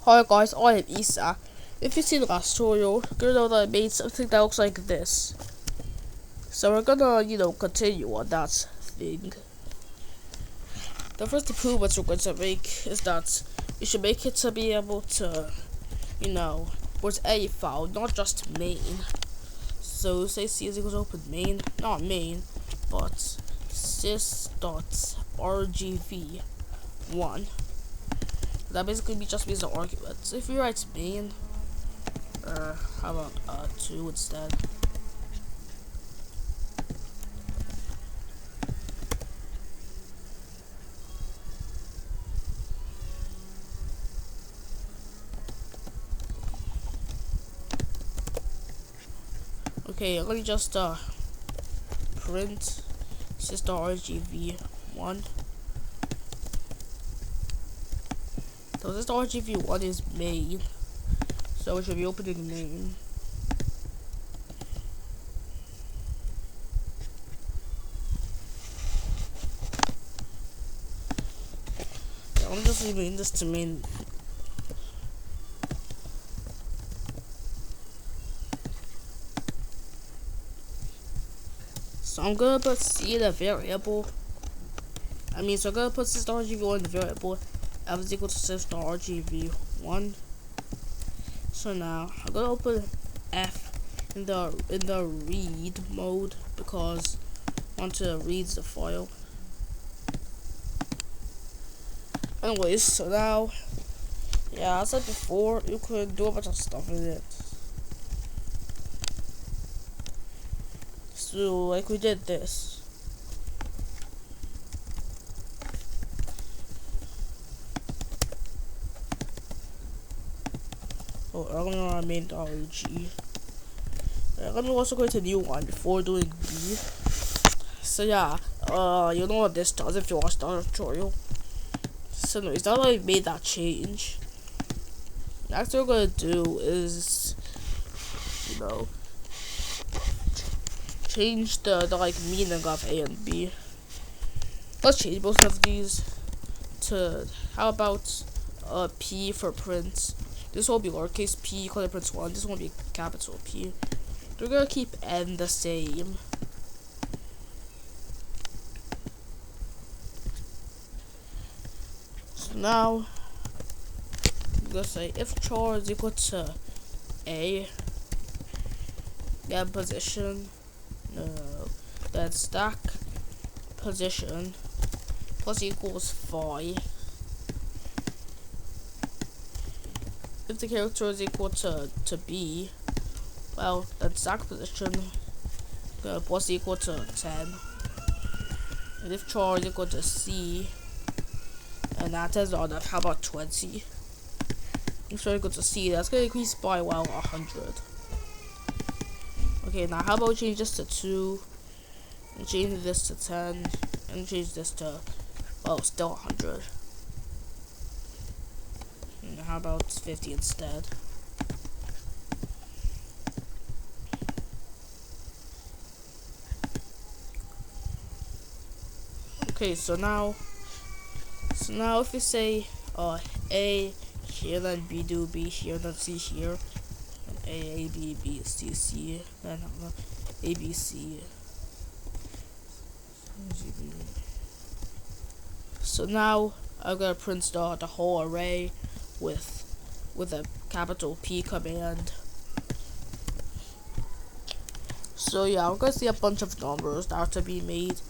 Hi guys, I am Isa. If you've seen the last tutorial, you're gonna know that I made something that looks like this. So we're gonna, continue on that thing. The first improvements we're going to make is that we should make it to be able to, where's a file, not just main. So say C is equals to open main, not main, but sys.rgv1. That basically just means the argument. So if we write main, how about 2 instead? Okay, let me just print sys.rgv1. So this RGV1 is main, so we should be opening main. Yeah, I'm just leaving this to main. So I'm gonna put C in a variable. So I'm gonna put sys.rgv1 in the variable f is equal to sys.rgv1. So now I'm gonna open f in the read mode because I want to read the file. Anyways, so now, yeah, as I said before, you could do a bunch of stuff in it. So like we did this. Oh, I'm gonna run main.rg. Let me also go to new one before doing B. So yeah, you know what this does if you watch the tutorial. So anyways, now that I made that change, next what we're gonna do is, change the meaning of A and B. Let's change both of these to, how about P for print. This will be lowercase p because it prints 1. This won't be capital P. We're gonna keep N the same. So now I'm gonna say if char is equal to A, get position, then stack position plus equals 5. If the character is equal to B, well, then stack position plus equal to 10. And if char is equal to C, and that is on that, how about 20? If char is equal to C, that's gonna increase by 100. Okay, now how about we change this to 2, and change this to 10, and change this to, still 100. And how about 50 instead? Okay, so now if we say A here, then B do B here, then C here, and A B B C C, then A B C. So now I'm gonna print the whole array with a capital P command. So yeah, we're gonna see a bunch of numbers that are to be made.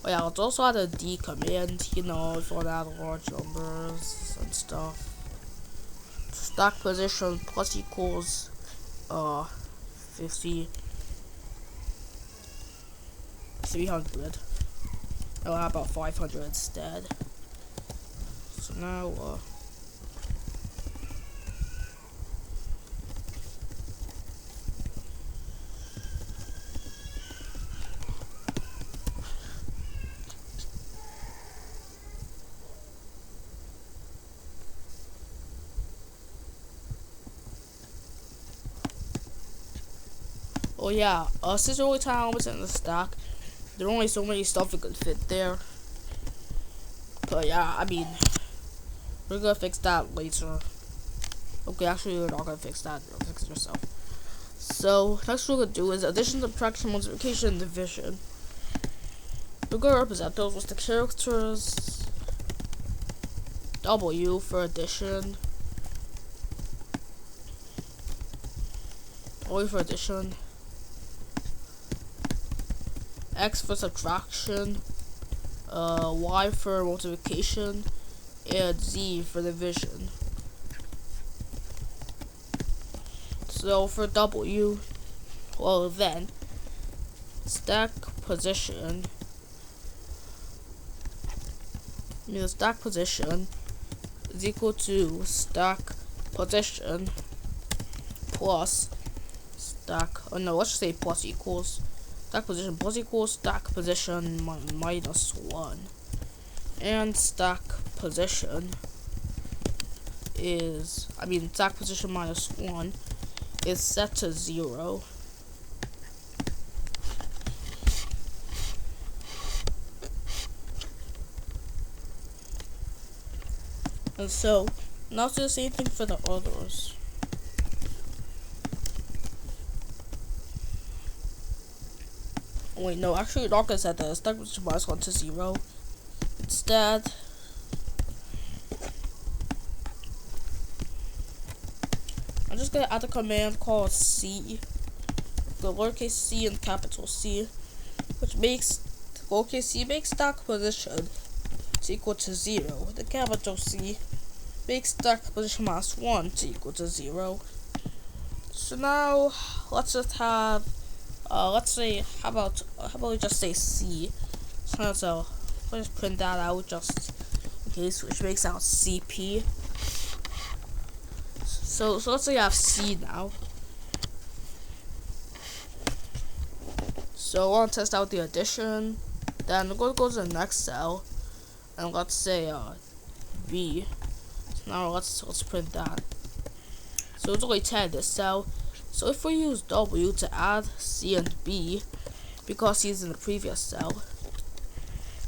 Oh yeah, let's also add a D command, if you want to add large numbers and stuff. Stack position plus equals 300. Oh, how about 500 instead? So now oh yeah, since we're only time was in the stack, there are only so many stuff we could fit there. But yeah, we're gonna fix that later. Okay, actually, you're not gonna fix that. You'll fix it yourself. So, next we're gonna do is addition, subtraction, multiplication, and division. We're gonna represent those with the characters W for addition, Y for addition, X for subtraction, Y for multiplication, and Z for division. So for W, well then, stack position, the stack position is equal to stack position plus stack, oh no, let's just say plus equals, stack position plus equals stack position minus 1. And stack position is, stack position minus 1 is set to 0. And so, now do the same thing for the others. Wait, no, actually, you're not gonna set the stack position minus 1 to 0. Instead, I'm just gonna add a command called C, the lowercase c and capital C, which makes lowercase c makes stack position to equal to 0. The capital C makes stack position minus 1 to equal to 0. So now let's just have let's say how about we just say C. So let's print that out just in case, which makes out CP. So let's say I have C now. So I want to test out the addition. Then we're going to go to the next cell, and let's say B. So now let's print that. So it's only 10 in this cell. So if we use W to add C and B, because C is in the previous cell.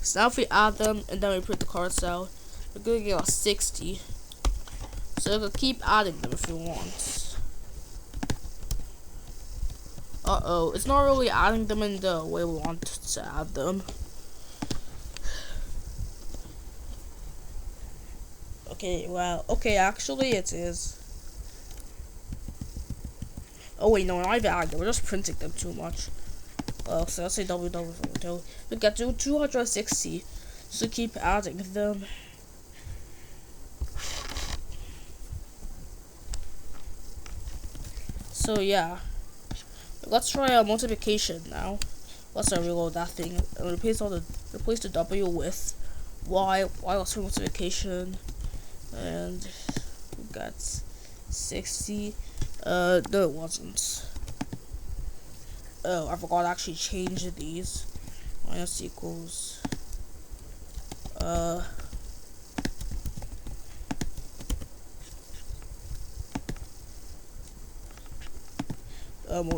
So now if we add them and then we print the current cell, we're going to get a 60. So you can keep adding them if you want. It's not really adding them in the way we want to add them. Okay, actually it is. Oh wait, no, we're not even adding them, we're just printing them too much. So let's say W. We get to 260, so keep adding them. So yeah, let's try multiplication now. Let's reload that thing and replace the W with Y. Let's try multiplication, and we got 60. No, it wasn't. Oh, I forgot to actually change these. Minus equals.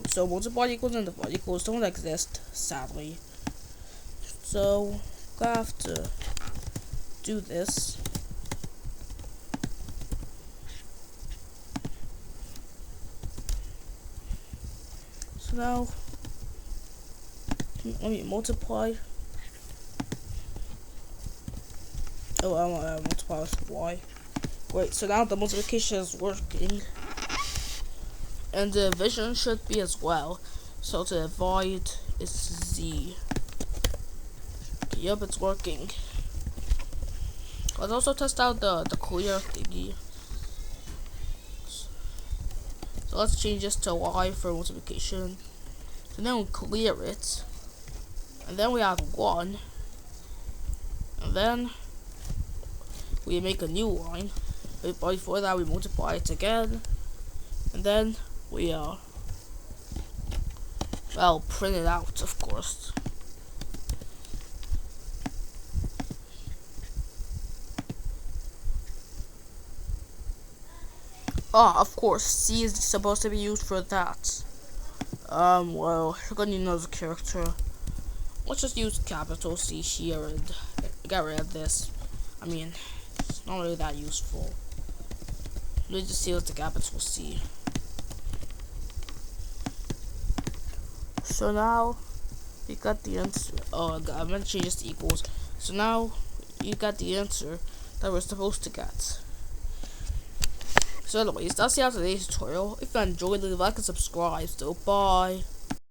So multiply equals and divide equals don't exist, sadly. So I have to do this. So now let me multiply. Oh, I want to multiply with Y. Great, so now the multiplication is working. And the division should be as well. So to divide is Z. Yep, it's working. Let's also test out the clear thingy. So let's change this to Y for multiplication. So then we clear it. And then we add 1. And then we make a new line. But before that we multiply it again. And then we print it out, of course. Of course, C is supposed to be used for that. Well, you're gonna need another character. Let's just use capital C here and get rid of this. It's not really that useful. Let's just see what the happens. We'll see. So now you got the answer. Oh, I meant to change this to equals. So now you got the answer that we're supposed to get. So anyways, that's the end of today's tutorial. If you enjoyed, leave a like and subscribe. So bye.